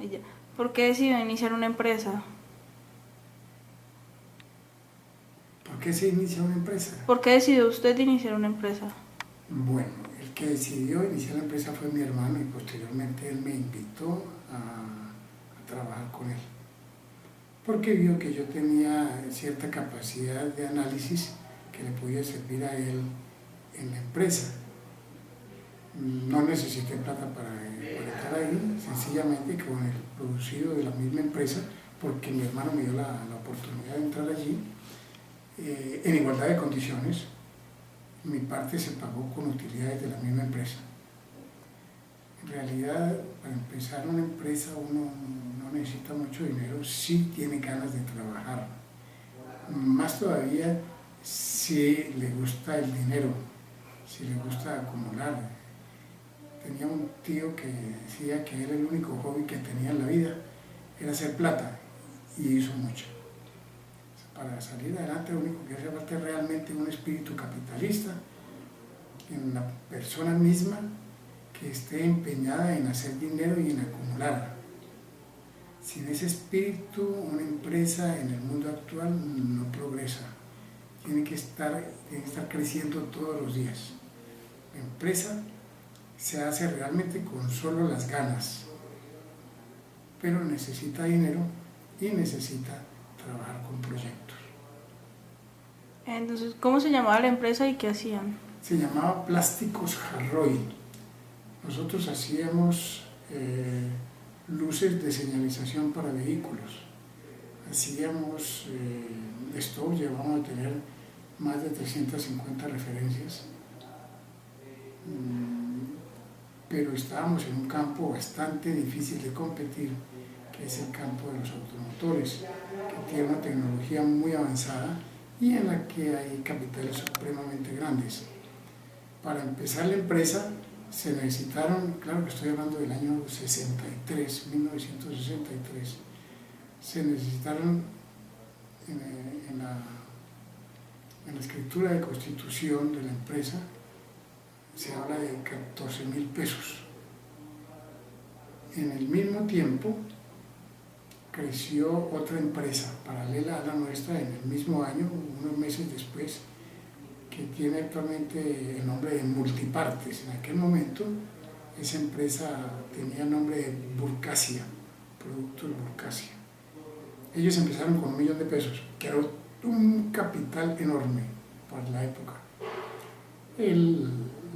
Ella. ¿Por qué decidió iniciar una empresa? ¿Por qué se inicia una empresa? ¿Por qué decidió usted iniciar una empresa? Bueno, el que decidió iniciar la empresa fue mi hermano y posteriormente él me invitó a trabajar con él. Porque vio que yo tenía cierta capacidad de análisis que le podía servir a él en la empresa. No necesité plata para estar ahí, sencillamente con el producido de la misma empresa, porque mi hermano me dio la oportunidad de entrar allí en igualdad de condiciones. Mi parte se pagó con utilidades de la misma empresa. En realidad, para empezar una empresa uno no necesita mucho dinero si tiene ganas de trabajar. Más todavía si le gusta el dinero, si le gusta acumular. Tenía un tío que decía que era el único hobby que tenía en la vida, era hacer plata, y hizo mucho. Para salir adelante lo único que hace falta es realmente un espíritu capitalista en la persona misma que esté empeñada en hacer dinero y en acumular. Sin ese espíritu, una empresa en el mundo actual no progresa. Tiene que estar creciendo todos los días. La empresa se hace realmente con solo las ganas, pero necesita dinero y necesita trabajar con proyectos. Entonces, ¿cómo se llamaba la empresa y qué hacían? Se llamaba Plásticos Harroy. Nosotros hacíamos luces de señalización para vehículos. Hacíamos esto, llevamos a tener más de 350 referencias. Pero estábamos en un campo bastante difícil de competir, que es el campo de los automotores, que tiene una tecnología muy avanzada y en la que hay capitales supremamente grandes. Para empezar la empresa se necesitaron, claro que estoy hablando del año 63, 1963, se necesitaron en la escritura de constitución de la empresa, se habla de 14.000 pesos. En el mismo tiempo creció otra empresa paralela a la nuestra en el mismo año, unos meses después, que tiene actualmente el nombre de Multipartes. En aquel momento esa empresa tenía el nombre de Burcasia, Productos Burcasia. Ellos empezaron con 1.000.000 de pesos, que era un capital enorme para la época.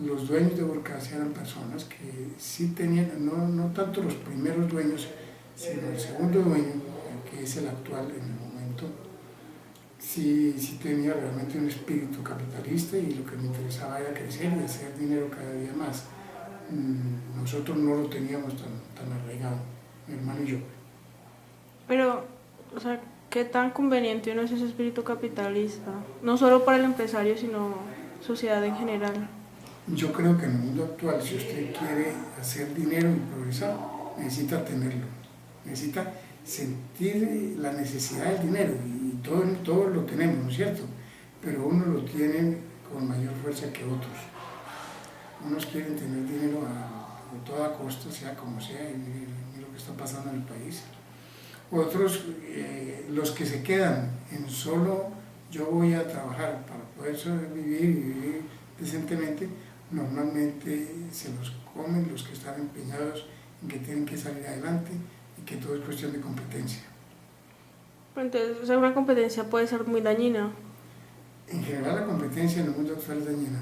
Los dueños de Burcasia eran personas que sí tenían, no tanto los primeros dueños, sino el segundo dueño, que es el actual en el momento, sí tenía realmente un espíritu capitalista y lo que me interesaba era crecer y hacer dinero cada día más. Nosotros no lo teníamos tan arraigado, mi hermano y yo. Pero, o sea, ¿qué tan conveniente no es ese espíritu capitalista? No solo para el empresario, sino sociedad en general. Yo creo que en el mundo actual, si usted quiere hacer dinero y progresar, necesita tenerlo. Necesita sentir la necesidad del dinero y todos lo tenemos, ¿no es cierto? Pero unos lo tienen con mayor fuerza que otros. Unos quieren tener dinero a toda costa, sea como sea, y lo que está pasando en el país. Otros, los que se quedan en solo yo voy a trabajar para poder sobrevivir y vivir decentemente, normalmente se los comen los que están empeñados en que tienen que salir adelante y que todo es cuestión de competencia. Entonces, o sea, una competencia puede ser muy dañina. En general la competencia en el mundo actual es dañina.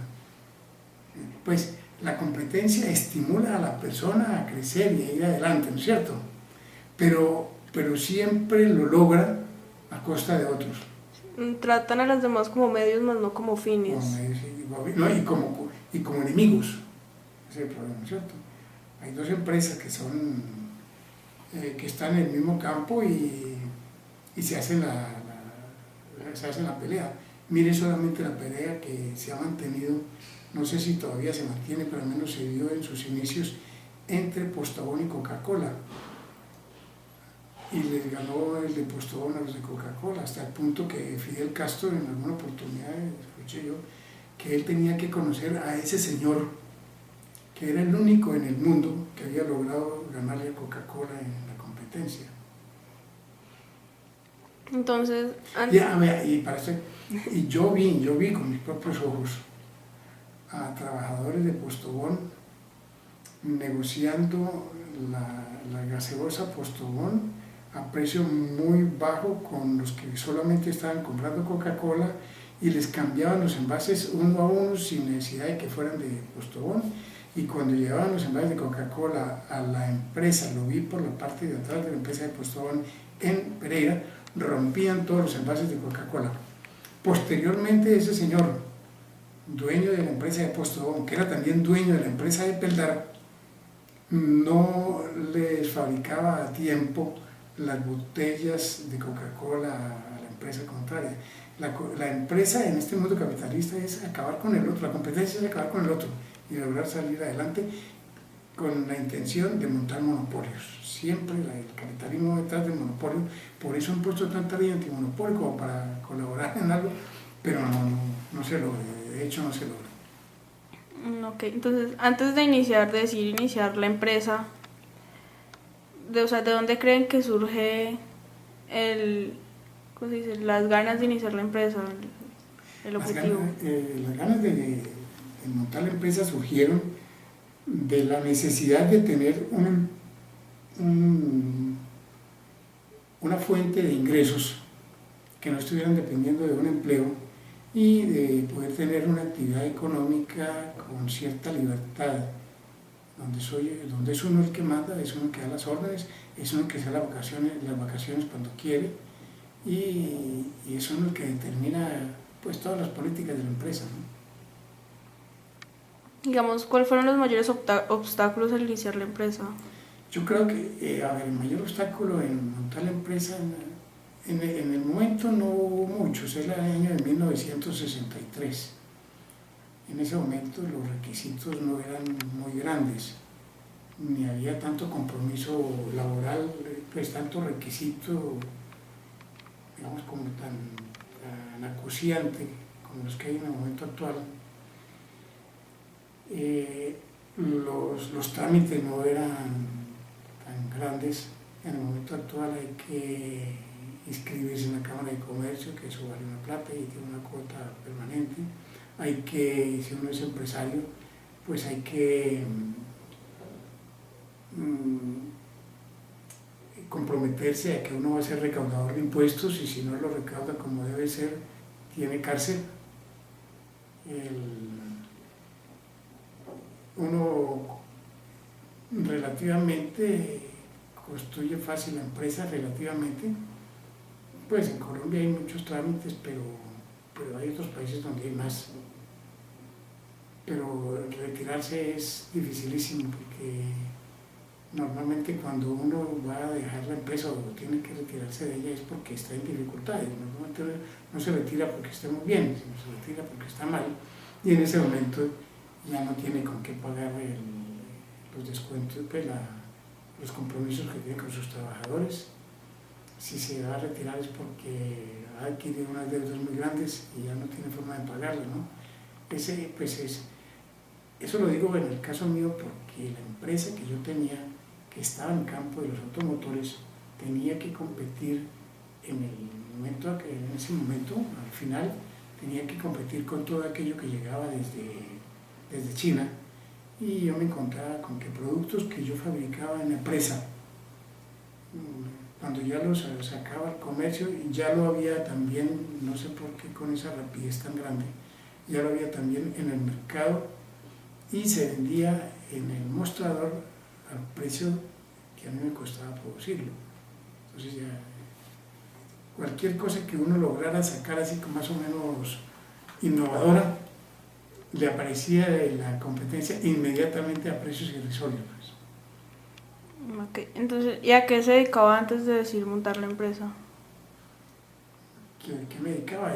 Pues la competencia estimula a la persona a crecer y a ir adelante, ¿no es cierto? Pero siempre lo logra a costa de otros. Tratan a las demás como medios, más no como fines. Como medios, y como enemigos. Ese es el problema, ¿cierto? Hay dos empresas que están en el mismo campo y se hacen la pelea. Mire solamente la pelea que se ha mantenido, no sé si todavía se mantiene, pero al menos se dio en sus inicios entre Postobón y Coca-Cola. Y les ganó el de Postobón a los de Coca-Cola, hasta el punto que Fidel Castro en alguna oportunidad, escuché yo, que él tenía que conocer a ese señor, que era el único en el mundo que había logrado ganarle a Coca-Cola en la competencia. competencia. Entonces, y yo vi con mis propios ojos a trabajadores de Postobón negociando la gaseosa Postobón a precio muy bajo con los que solamente estaban comprando Coca-Cola y les cambiaban los envases uno a uno sin necesidad de que fueran de Postobón. Y cuando llevaban los envases de Coca-Cola a la empresa, lo vi por la parte de atrás de la empresa de Postobón en Pereira, rompían todos los envases de Coca-Cola. Posteriormente ese señor, dueño de la empresa de Postobón, que era también dueño de la empresa de Peldar, no les fabricaba a tiempo las botellas de Coca-Cola a la empresa contraria. La empresa en este mundo capitalista es acabar con el otro, la competencia es acabar con el otro y lograr salir adelante con la intención de montar monopolios. Siempre el capitalismo detrás del monopolio, por eso han puesto tanta ley antimonopolio como para colaborar en algo, pero no se logra, de hecho no se logra. Ok, entonces antes de decidir iniciar la empresa, ¿de dónde creen que surge ¿cómo se dice? Las ganas de iniciar la empresa, el objetivo? Las ganas de montar la empresa surgieron de la necesidad de tener una fuente de ingresos que no estuvieran dependiendo de un empleo y de poder tener una actividad económica con cierta libertad, donde es uno el que manda, es uno el que da las órdenes, es uno el que se da las vacaciones cuando quiere y es uno el que determina pues todas las políticas de la empresa, ¿no? Digamos, ¿cuáles fueron los mayores obstáculos al iniciar la empresa? Yo creo que el mayor obstáculo en montar la empresa, en el momento no hubo muchos, era el año de 1963. En ese momento los requisitos no eran muy grandes, ni había tanto compromiso laboral, pues tanto requisito, digamos, como tan acuciante como los que hay en el momento actual. Los trámites no eran tan grandes. En el momento actual hay que inscribirse en la Cámara de Comercio, que eso vale una plata y tiene una cuota permanente. Hay que, si uno es empresario, pues hay que comprometerse a que uno va a ser recaudador de impuestos y si no lo recauda como debe ser, tiene cárcel. Uno relativamente construye fácil la empresa, relativamente, pues en Colombia hay muchos trámites, pero hay otros países donde hay más. Pero retirarse es dificilísimo porque normalmente cuando uno va a dejar la empresa o tiene que retirarse de ella es porque está en dificultades. Normalmente no se retira porque esté muy bien, sino se retira porque está mal y en ese momento ya no tiene con qué pagar los descuentos, pues los compromisos que tiene con sus trabajadores. Si se va a retirar es porque ha adquirido unas deudas muy grandes y ya no tiene forma de pagarlas, ¿no? Eso lo digo en el caso mío porque la empresa que yo tenía, que estaba en el campo de los automotores, tenía que competir en ese momento, al final, tenía que competir con todo aquello que llegaba desde China y yo me encontraba con que productos que yo fabricaba en la empresa, cuando ya los sacaba al comercio, ya lo había también, no sé por qué con esa rapidez tan grande, ya lo había también en el mercado y se vendía en el mostrador al precio que a mí me costaba producirlo. Entonces ya cualquier cosa que uno lograra sacar así como más o menos innovadora, le aparecía la competencia inmediatamente a precios irrisorios. Ok, entonces, ¿y a qué se dedicaba antes de decidir montar la empresa? ¿Qué me dedicaba?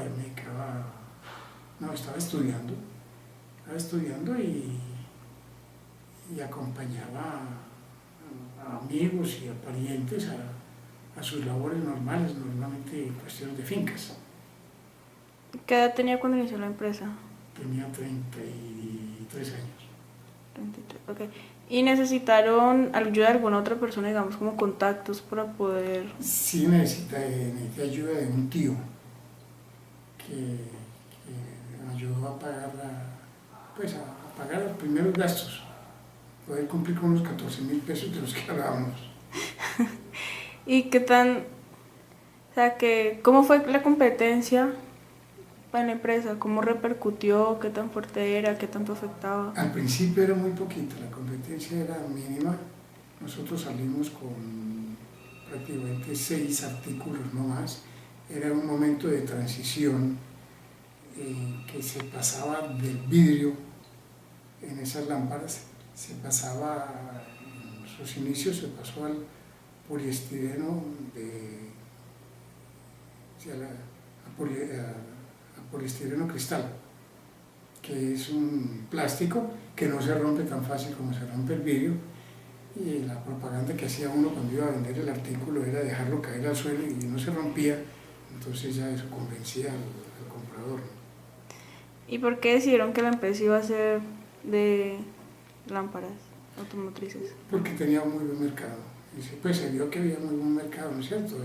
Estaba estudiando y acompañaba a amigos y a parientes a sus labores normales, normalmente cuestiones de fincas. ¿Qué edad tenía cuando inició la empresa? Tenía 33 años. 33, ok. ¿Y necesitaron ayuda de alguna otra persona, digamos, como contactos para poder...? Sí necesité ayuda de un tío que me ayudó a pagar, pues a pagar los primeros gastos, poder cumplir con los 14.000 pesos de los que hablábamos. ¿Y qué tan, o sea, cómo fue la competencia para la empresa? ¿Cómo repercutió? ¿Qué tan fuerte era? ¿Qué tanto afectaba? Al principio era muy poquito, la competencia era mínima. Nosotros salimos con prácticamente 6 artículos no más. Era un momento de transición que se pasaba del vidrio en esas lámparas, se pasaba, en sus inicios se pasó al poliestireno a poliestireno cristal, que es un plástico que no se rompe tan fácil como se rompe el vidrio, y la propaganda que hacía uno cuando iba a vender el artículo era dejarlo caer al suelo y no se rompía, entonces ya eso convencía al comprador. ¿Y por qué decidieron que la empresa iba a ser de lámparas automotrices? Porque tenía muy buen mercado, y pues se vio que había muy buen mercado, ¿no es cierto?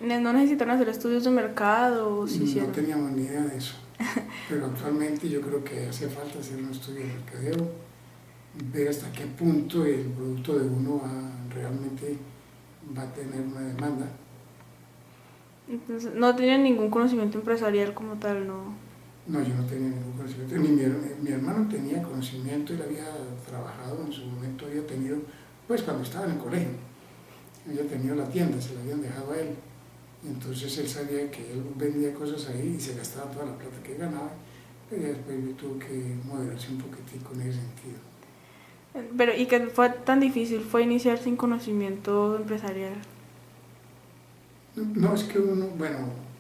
¿No necesitaron hacer estudios de mercado? ¿O si hicieron? No teníamos ni idea de eso, pero actualmente yo creo que hace falta hacer un estudio de mercadeo, ver hasta qué punto el producto de uno realmente va a tener una demanda. Entonces, no tenían ningún conocimiento empresarial como tal, ¿no? No, yo no tenía ningún conocimiento, ni mi hermano tenía conocimiento, él había trabajado en su momento, había tenido, pues cuando estaba en el colegio, había tenido la tienda, se la habían dejado a él. Entonces él sabía que él vendía cosas ahí y se gastaba toda la plata que ganaba, pero después tuvo que moderarse un poquitico en ese sentido. Pero, ¿y qué fue tan difícil? ¿Fue iniciar sin conocimiento empresarial? No, es que uno, bueno,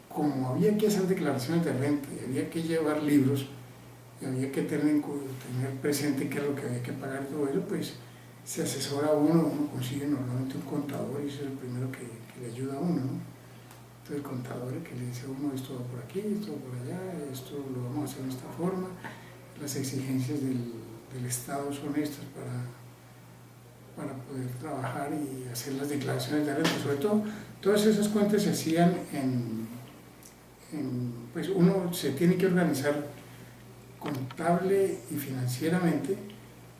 como había que hacer declaraciones de renta y había que llevar libros y había que tener presente qué es lo que había que pagar y todo eso, pues se asesora uno consigue normalmente un contador y eso es el primero que le ayuda a uno, ¿no? El contador que le dice a uno esto va por aquí, esto va por allá, esto lo vamos a hacer de esta forma, las exigencias del Estado son estas para poder trabajar y hacer las declaraciones de renta. Sobre todo, todas esas cuentas se hacían pues uno se tiene que organizar contable y financieramente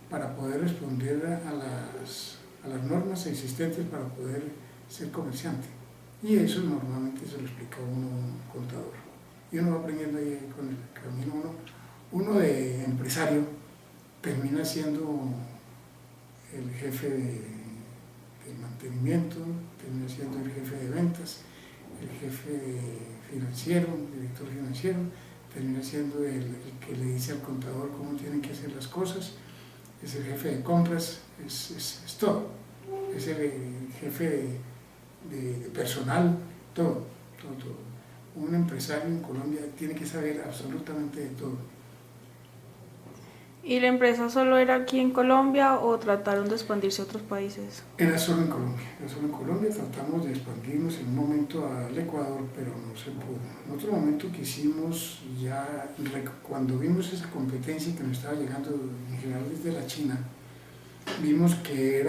para poder responder a las normas existentes para poder ser comerciante. Y eso normalmente se lo explica a uno un contador. Y uno va aprendiendo ahí con el camino. Uno de empresario termina siendo el jefe de mantenimiento, termina siendo el jefe de ventas, el jefe financiero, el director financiero, termina siendo el que le dice al contador cómo tienen que hacer las cosas, es el jefe de compras, es todo, es el jefe de personal, todo. Un empresario en Colombia tiene que saber absolutamente de todo. ¿Y la empresa solo era aquí en Colombia o trataron de expandirse a otros países? Era solo en Colombia, tratamos de expandirnos en un momento al Ecuador, pero no se pudo. En otro momento quisimos, ya cuando vimos esa competencia que nos estaba llegando en general desde la China, vimos que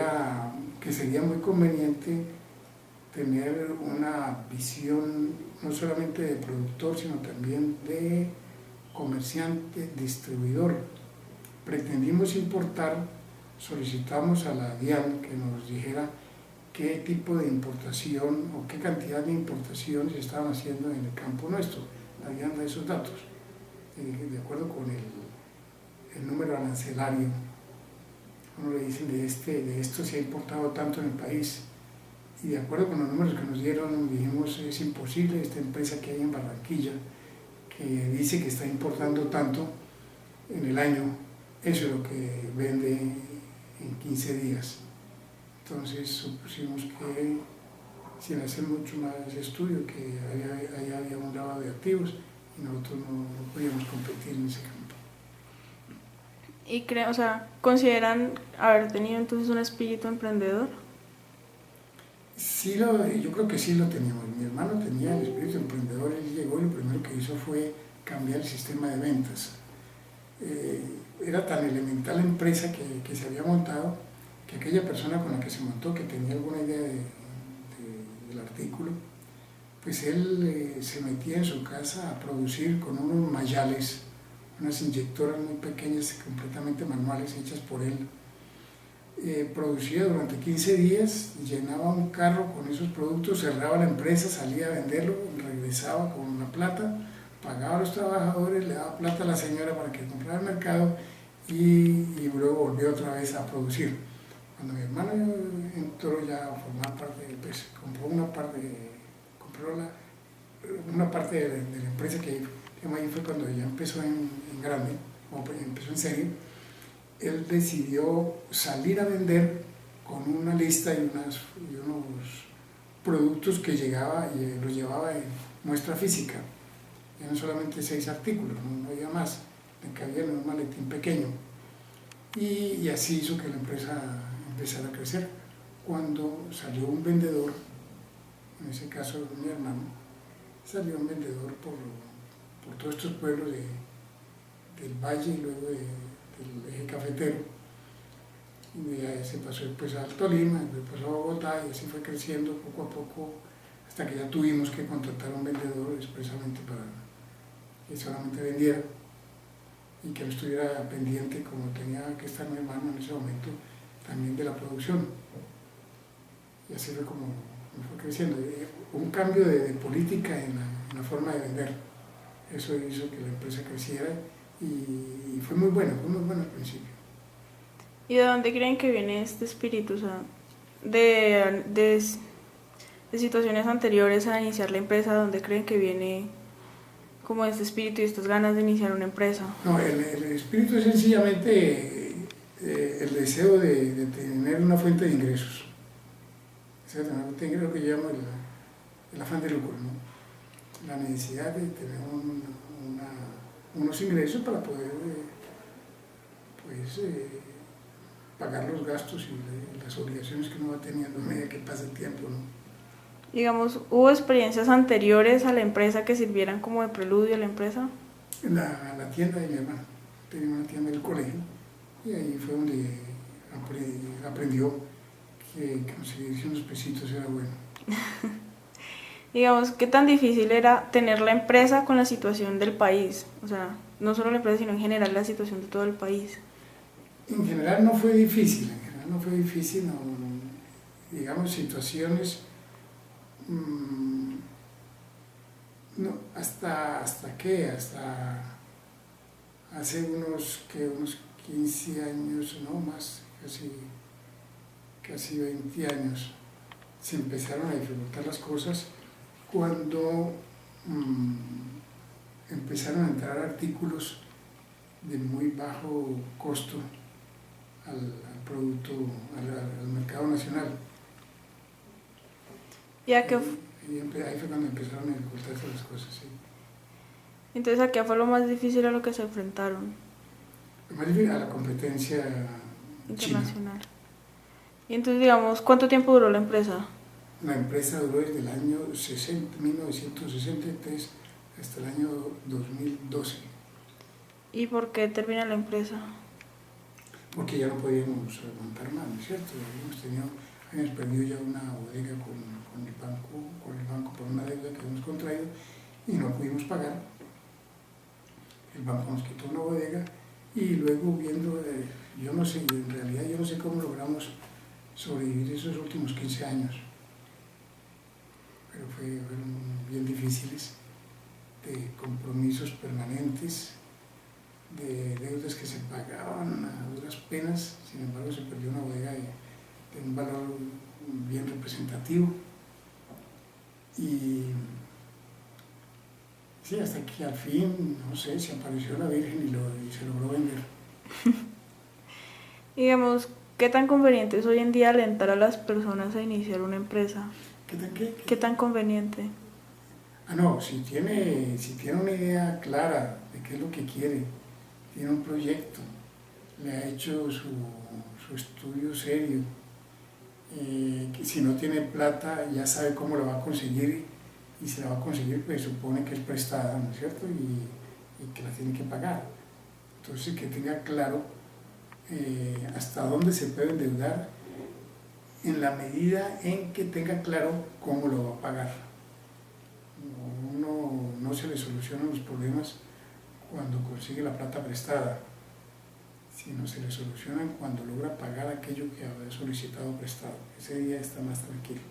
sería muy conveniente tener una visión no solamente de productor, sino también de comerciante, distribuidor. Pretendimos importar, solicitamos a la DIAN que nos dijera qué tipo de importación o qué cantidad de importaciones estaban haciendo en el campo nuestro. La DIAN da esos datos, de acuerdo con el número arancelario. Uno le dice de esto se ha importado tanto en el país. Y de acuerdo con los números que nos dieron, dijimos, es imposible, esta empresa que hay en Barranquilla, que dice que está importando tanto en el año, eso es lo que vende en 15 días. Entonces supusimos que, sin hacer mucho más estudio, que ahí había un lavado de activos y nosotros no podíamos competir en ese campo. ¿Y consideran haber tenido entonces un espíritu emprendedor? Sí, yo creo que sí lo teníamos. Mi hermano tenía el espíritu emprendedor, él llegó y lo primero que hizo fue cambiar el sistema de ventas. era tan elemental la empresa que se había montado, que aquella persona con la que se montó, que tenía alguna idea del artículo, pues él se metía en su casa a producir con unos mayales, unas inyectoras muy pequeñas, completamente manuales, hechas por él. Producía durante 15 días, llenaba un carro con esos productos, cerraba la empresa, salía a venderlo, regresaba con la plata, pagaba a los trabajadores, le daba plata a la señora para que comprara el mercado y luego volvió otra vez a producir. Cuando mi hermano entró ya a formar parte, pues compró una parte de la empresa que ahí fue cuando ya empezó en grande, o empezó en serio. Él decidió salir a vender con una lista y unos productos que llegaba y los llevaba en muestra física. Eran solamente 6 artículos, no había más, me cabía en un maletín pequeño. Y así hizo que la empresa empezara a crecer. Cuando salió un vendedor, en ese caso mi hermano, salió un vendedor por todos estos pueblos del valle y luego del eje cafetero. Y ya se pasó después al Tolima, después pasó a Bogotá y así fue creciendo poco a poco hasta que ya tuvimos que contratar a un vendedor expresamente para que solamente vendiera y que no estuviera pendiente como tenía que estar mi hermano en ese momento también de la producción. Y así fue como fue creciendo. Un cambio de política en la forma de vender. Eso hizo que la empresa creciera y fue muy bueno al principio. ¿Y de dónde creen que viene este espíritu? O sea, de situaciones anteriores a iniciar la empresa, ¿dónde creen que viene como este espíritu y estas ganas de iniciar una empresa? No, el espíritu es sencillamente el deseo de tener una fuente de ingresos. O sea, una fuente de ingresos que yo llamo el afán de lucro, ¿no? La necesidad de tener unos ingresos para poder pagar los gastos y las obligaciones que uno va teniendo a medida que pasa el tiempo, ¿no? Digamos, ¿hubo experiencias anteriores a la empresa que sirvieran como de preludio a la empresa? En la tienda de mi hermano, tenía una tienda del colegio y ahí fue donde aprendió que conseguirse unos pesitos era bueno. Digamos, ¿qué tan difícil era tener la empresa con la situación del país? O sea, no solo la empresa, sino en general la situación de todo el país. En general no fue difícil, digamos, situaciones, no, hasta hace unos 15 años, no más, casi 20 años, se empezaron a dificultar las cosas cuando empezaron a entrar artículos de muy bajo costo al producto, al mercado nacional. Ya que Ahí fue cuando empezaron a dificultarse las cosas, sí. Entonces, ¿a qué fue lo más difícil a lo que se enfrentaron? Lo más difícil a la competencia Internacional. china. Y entonces, digamos, ¿cuánto tiempo duró la empresa? La empresa duró desde el año 1963 hasta el año 2012. ¿Y por qué termina la empresa? Porque ya no podíamos aguantar más, ¿no es cierto? Habíamos perdido ya una bodega con el banco por una deuda que habíamos contraído y no pudimos pagar. El banco nos quitó una bodega y luego viendo, yo no sé cómo logramos sobrevivir esos últimos 15 años, pero fueron bien difíciles, de compromisos permanentes, de deudas que se pagaban a duras penas. Sin embargo, se perdió una bodega de un valor bien representativo y sí, hasta que al fin, no sé, se apareció la Virgen y se logró vender. Digamos, ¿qué tan conveniente es hoy en día alentar a las personas a iniciar una empresa? ¿Qué tan conveniente? No, si tiene una idea clara de qué es lo que quiere, tiene un proyecto, le ha hecho su estudio serio, que si no tiene plata ya sabe cómo la va a conseguir y si la va a conseguir pues supone que es prestada, ¿no es cierto? Y que la tiene que pagar. Entonces que tenga claro hasta dónde se puede endeudar en la medida en que tenga claro cómo lo va a pagar. Uno no se le solucionan los problemas cuando consigue la plata prestada, sino se le solucionan cuando logra pagar aquello que había solicitado prestado. Ese día está más tranquilo.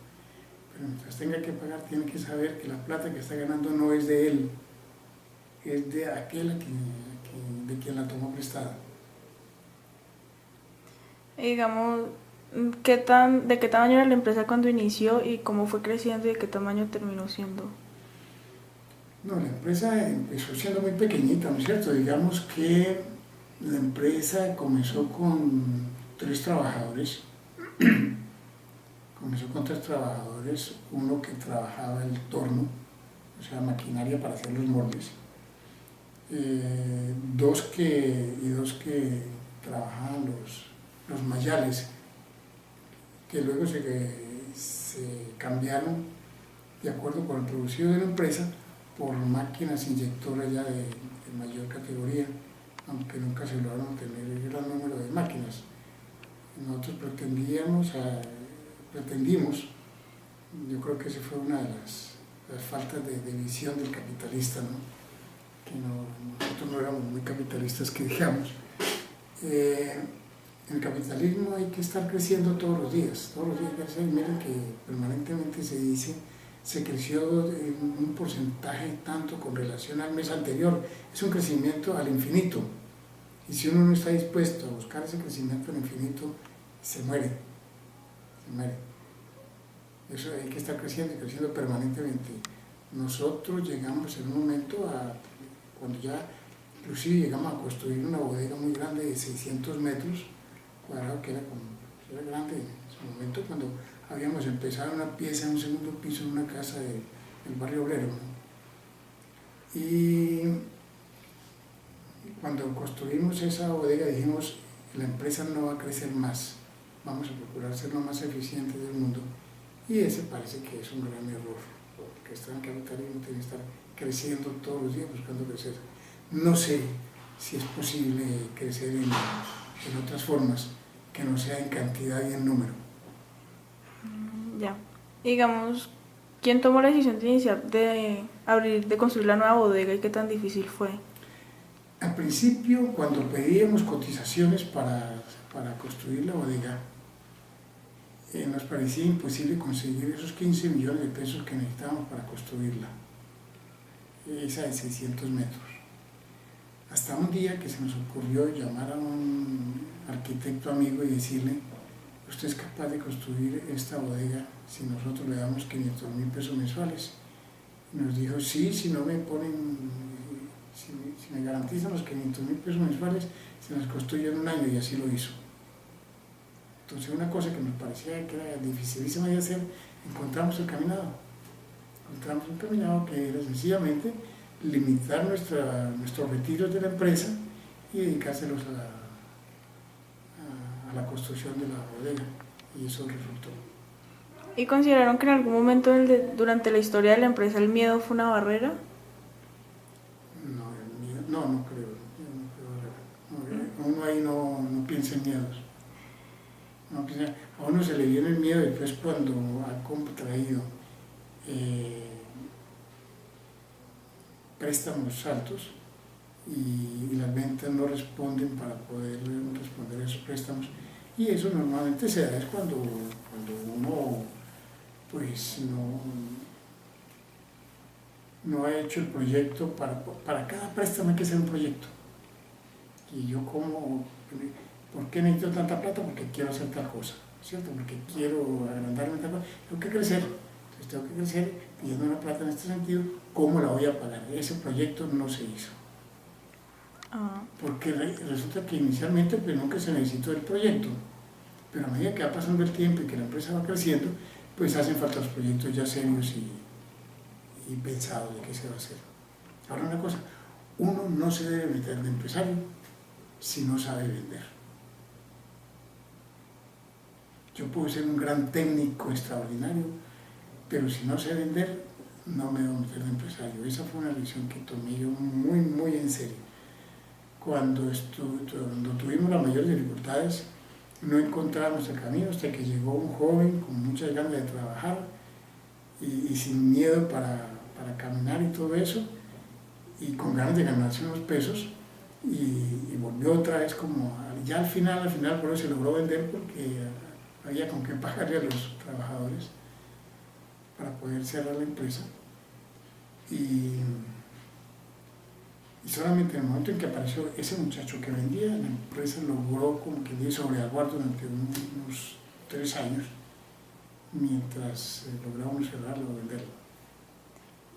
Pero mientras tenga que pagar, tiene que saber que la plata que está ganando no es de él, es de aquel de quien la tomó prestada. Y digamos, ¿de qué tamaño era la empresa cuando inició y cómo fue creciendo y de qué tamaño terminó siendo? No, la empresa empezó siendo muy pequeñita, ¿no es cierto? Digamos que la empresa comenzó con 3 trabajadores. Comenzó con 3 trabajadores, uno que trabajaba el torno, o sea, maquinaria para hacer los moldes, dos que trabajaban los mayales, que luego se cambiaron de acuerdo con el producido de la empresa por máquinas inyectoras ya de mayor categoría, aunque nunca se lograron tener el gran número de máquinas. Nosotros pretendimos, yo creo que esa fue una de las faltas de visión del capitalista, ¿no? Que nosotros no éramos muy capitalistas, que digamos. En el capitalismo hay que estar creciendo todos los días crecer. Miren que permanentemente se dice, se creció en un porcentaje tanto con relación al mes anterior, es un crecimiento al infinito, y si uno no está dispuesto a buscar ese crecimiento al infinito, se muere. Eso hay que estar creciendo y creciendo permanentemente. Nosotros llegamos en un momento cuando ya inclusive llegamos a construir una bodega muy grande de 600 metros cuadrados, que era grande en ese momento, cuando habíamos empezado una pieza en un segundo piso en una casa del barrio obrero, ¿no? Y cuando construimos esa bodega dijimos, la empresa no va a crecer más, vamos a procurar ser lo más eficiente del mundo, y ese parece que es un gran error, porque está en el capitalismo, tiene que estar creciendo todos los días buscando crecer. No sé si es posible crecer en otras formas que no sea en cantidad y en número. Ya. Digamos, ¿quién tomó la decisión de iniciar, de construir la nueva bodega y qué tan difícil fue? Al principio, cuando pedíamos cotizaciones para construir la bodega, nos parecía imposible conseguir esos 15 millones de pesos que necesitábamos para construirla, esa de 600 metros. Hasta un día que se nos ocurrió llamar a un arquitecto amigo y decirle, usted es capaz de construir esta bodega si nosotros le damos 500.000 pesos mensuales. Y nos dijo, sí, si no me ponen, si me garantizan los 500.000 pesos mensuales, se las construye en un año, y así lo hizo. Entonces una cosa que nos parecía que era dificilísima de hacer, encontramos el caminado. Encontramos un caminado que era sencillamente limitar nuestros retiros de la empresa y dedicárselos a la construcción de la bodega, y eso resultó. ¿Y consideraron que en algún momento durante la historia de la empresa el miedo fue una barrera? No creo. Uno ahí no piensa en miedos. A uno se le viene el miedo después cuando ha contraído préstamos altos y las ventas no responden para poder responder a esos préstamos, y eso normalmente se da es cuando uno pues no ha hecho el proyecto. Para cada préstamo hay que hacer un proyecto, y yo ¿por qué necesito tanta plata? Porque quiero hacer tal cosa, ¿cierto? Porque quiero agrandarme tal cosa, tengo que crecer. Entonces tengo que crecer pidiendo una plata en este sentido. ¿Cómo la voy a pagar? Ese proyecto no se hizo. Porque resulta que inicialmente pues nunca se necesitó el proyecto, pero a medida que va pasando el tiempo y que la empresa va creciendo, pues hacen falta los proyectos ya serios y pensados de qué se va a hacer. Ahora una cosa, uno no se debe meter de empresario si no sabe vender. Yo puedo ser un gran técnico extraordinario, pero si no sé vender, no me debo meter de empresario. Esa fue una lección que tomé yo muy en serio. cuando tuvimos las mayores dificultades, no encontrábamos el camino hasta que llegó un joven con muchas ganas de trabajar y sin miedo para caminar y todo eso, y con ganas de ganarse unos pesos, y volvió otra vez como, ya al final, por eso se logró vender porque había con qué pagarle a los trabajadores para poder cerrar la empresa. Y solamente en el momento en que apareció ese muchacho que vendía, la empresa logró como que dio sobreaguar durante unos 3 años, mientras logramos cerrarlo o venderlo.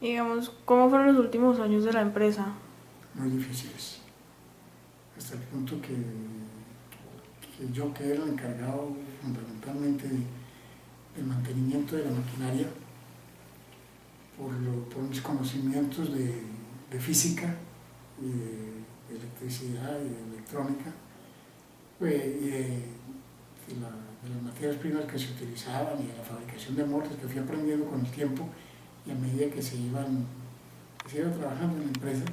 Digamos, ¿cómo fueron los últimos años de la empresa? Muy difíciles, hasta el punto que yo, que era el encargado fundamentalmente del mantenimiento de la maquinaria, por mis conocimientos de física, y de electricidad y de electrónica, pues, y de las materias primas que se utilizaban y de la fabricación de moldes que fui aprendiendo con el tiempo y a medida que se iba trabajando en la empresa,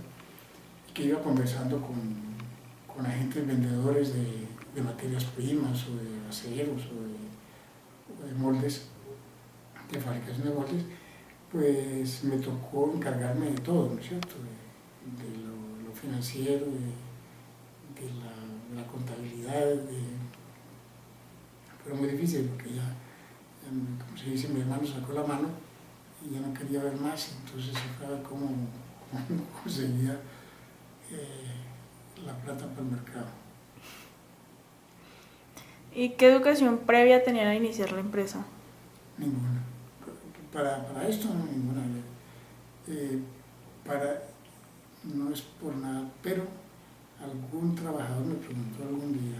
y que iba conversando con agentes vendedores de materias primas o de aceros o de moldes, de fabricación de moldes, pues me tocó encargarme de todo, ¿no es cierto? De lo financiero, de la contabilidad, pero muy difícil porque ya, como se dice, mi hermano sacó la mano y ya no quería ver más, entonces se fue a ver cómo conseguía la plata para el mercado. ¿Y qué educación previa tenían al iniciar la empresa? Ninguna. Para esto no, ninguna. No es por nada, pero algún trabajador me preguntó algún día,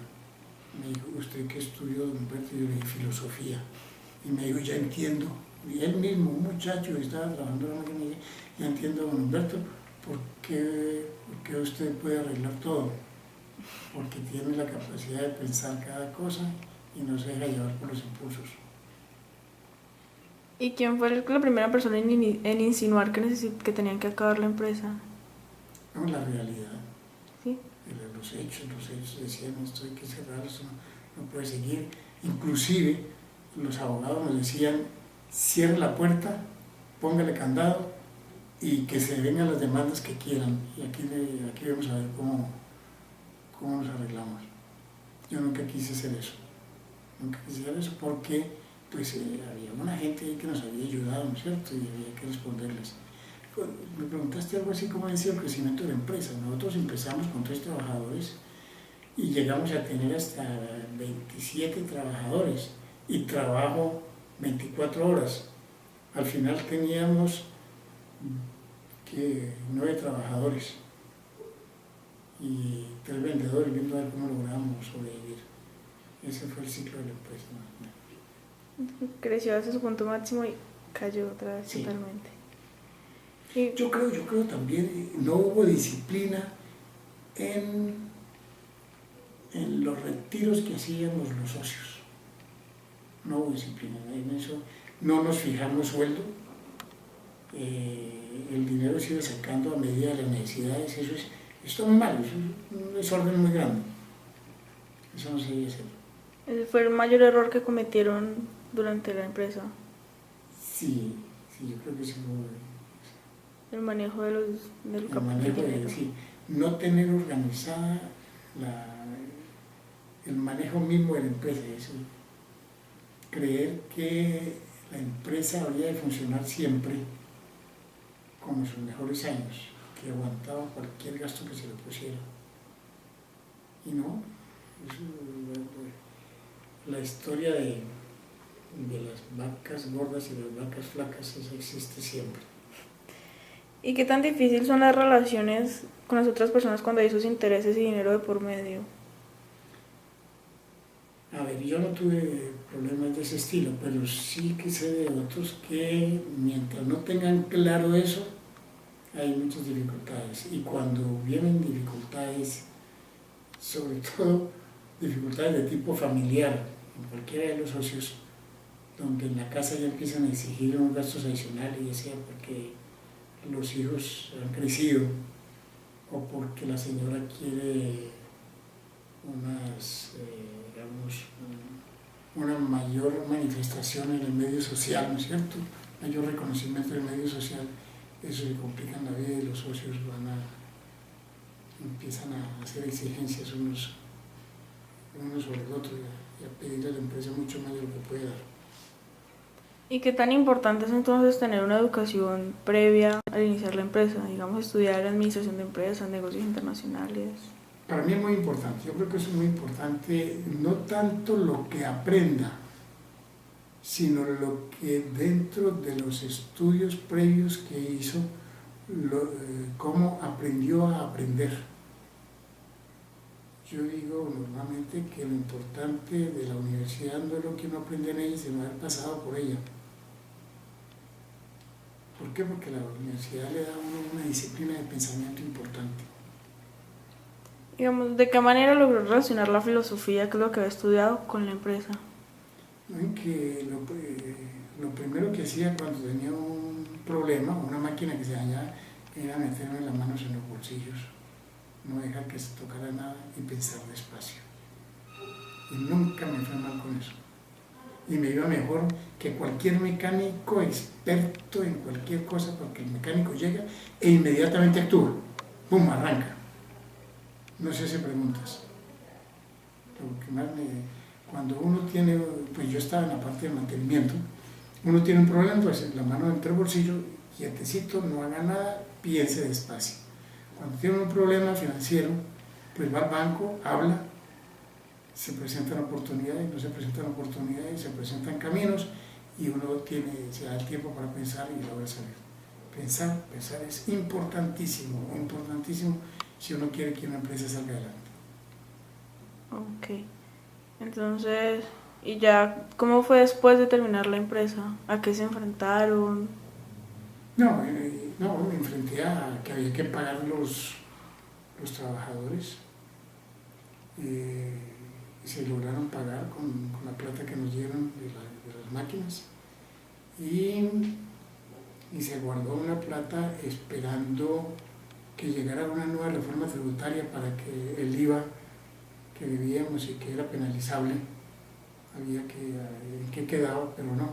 me dijo, ¿usted qué estudió, don Humberto? Y yo le dije, filosofía. Y me dijo, ya entiendo. Y él mismo, un muchacho que estaba trabajando en la máquina, ya entiendo, don Humberto, ¿por qué usted puede arreglar todo? Porque tiene la capacidad de pensar cada cosa y no se deja llevar por los impulsos. ¿Y quién fue la primera persona en insinuar que tenían que acabar la empresa? No, la realidad. ¿Sí? Los hechos decían, esto hay que cerrar, esto no puede seguir. Inclusive los abogados nos decían, cierre la puerta, póngale candado y que se vengan las demandas que quieran. Y aquí vamos a ver cómo nos arreglamos. Yo nunca quise hacer eso. Nunca quise hacer eso porque pues, había una gente ahí que nos había ayudado, ¿no es cierto? Y había que responderles. Me preguntaste algo así como decía el crecimiento de la empresa. Nosotros empezamos con 3 trabajadores y llegamos a tener hasta 27 trabajadores y trabajo 24 horas. Al final teníamos 9 trabajadores y 3 vendedores, viendo a ver cómo logramos sobrevivir. Ese fue el ciclo de la empresa. Creció hasta su punto máximo y cayó otra vez Sí. totalmente. Yo creo también no hubo disciplina en los retiros que hacíamos los socios. No hubo disciplina en eso. No nos fijamos sueldo. El dinero se iba sacando a medida de las necesidades. Eso está muy mal, eso es un desorden muy grande. Eso no se debe hacer. Ese fue el mayor error que cometieron durante la empresa. Sí, yo creo que sí fue. El manejo del El manejo sí, no tener organizada el manejo mismo de la empresa, eso. Creer que la empresa habría de funcionar siempre como en sus mejores años, que aguantaba cualquier gasto que se le pusiera. Y no, la historia de las vacas gordas y las vacas flacas, eso existe siempre. ¿Y qué tan difícil son las relaciones con las otras personas cuando hay sus intereses y dinero de por medio? A ver, yo no tuve problemas de ese estilo, pero sí que sé de otros que mientras no tengan claro eso, hay muchas dificultades. Y cuando vienen dificultades, sobre todo dificultades de tipo familiar, en cualquiera de los socios, donde en la casa ya empiezan a exigir unos gastos adicionales, ya sea porque los hijos han crecido o porque la señora quiere digamos, una mayor manifestación en el medio social, ¿no es cierto? Mayor reconocimiento del medio social, eso le complica la vida y los socios empiezan a hacer exigencias unos sobre el otro y a pedirle a la empresa mucho más de lo que puede dar. ¿Y qué tan importante es entonces tener una educación previa al iniciar la empresa? Digamos, estudiar administración de empresas, negocios internacionales. Para mí es muy importante, yo creo que eso es muy importante, no tanto lo que aprenda, sino lo que dentro de los estudios previos que hizo, cómo aprendió a aprender. Yo digo normalmente que lo importante de la universidad no es lo que uno aprende en ella, sino haber pasado por ella. ¿Por qué? Porque la universidad le da a uno una disciplina de pensamiento importante. Digamos, ¿de qué manera logró relacionar la filosofía, que es lo que había estudiado, con la empresa? ¿No? Que lo primero que hacía cuando tenía un problema, una máquina que se dañaba, era meterme las manos en los bolsillos, no dejar que se tocara nada y pensar despacio. Y nunca me fue mal con eso. Y me iba mejor que cualquier mecánico experto en cualquier cosa, porque el mecánico llega e inmediatamente actúa. ¡Pum! Arranca. No sé si preguntas. Lo que más cuando uno tiene, pues yo estaba en la parte de mantenimiento, uno tiene un problema, pues la mano entre el bolsillo, quietecito, no haga nada, piense despacio. Cuando tiene un problema financiero, pues va al banco, habla, se presentan oportunidades, no se presentan oportunidades, se presentan caminos y uno se da el tiempo para pensar y logra salir. Pensar es importantísimo, importantísimo si uno quiere que una empresa salga adelante. Ok. Entonces, ¿y ya cómo fue después de terminar la empresa? ¿A qué se enfrentaron? No, me enfrenté a que había que pagar los trabajadores. Y se lograron pagar con la plata que nos dieron de las máquinas y se guardó una plata esperando que llegara una nueva reforma tributaria para que el IVA que debíamos y que era penalizable había que quedaba, pero no,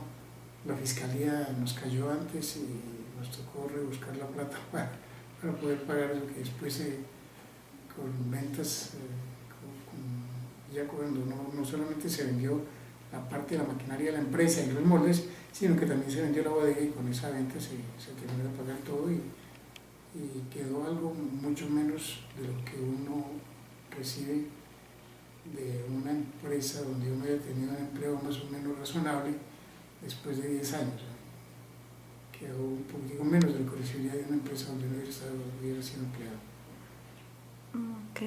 la fiscalía nos cayó antes y nos tocó rebuscar la plata para poder pagar lo que después con ventas ya cuando no solamente se vendió la parte de la maquinaria de la empresa y los moldes, sino que también se vendió la bodega y con esa venta se terminó de pagar todo y quedó algo mucho menos de lo que uno recibe de una empresa donde uno haya tenido un empleo más o menos razonable después de 10 años. Quedó un poquito menos de lo que recibiría de una empresa donde no hubiera sido empleado. Ok.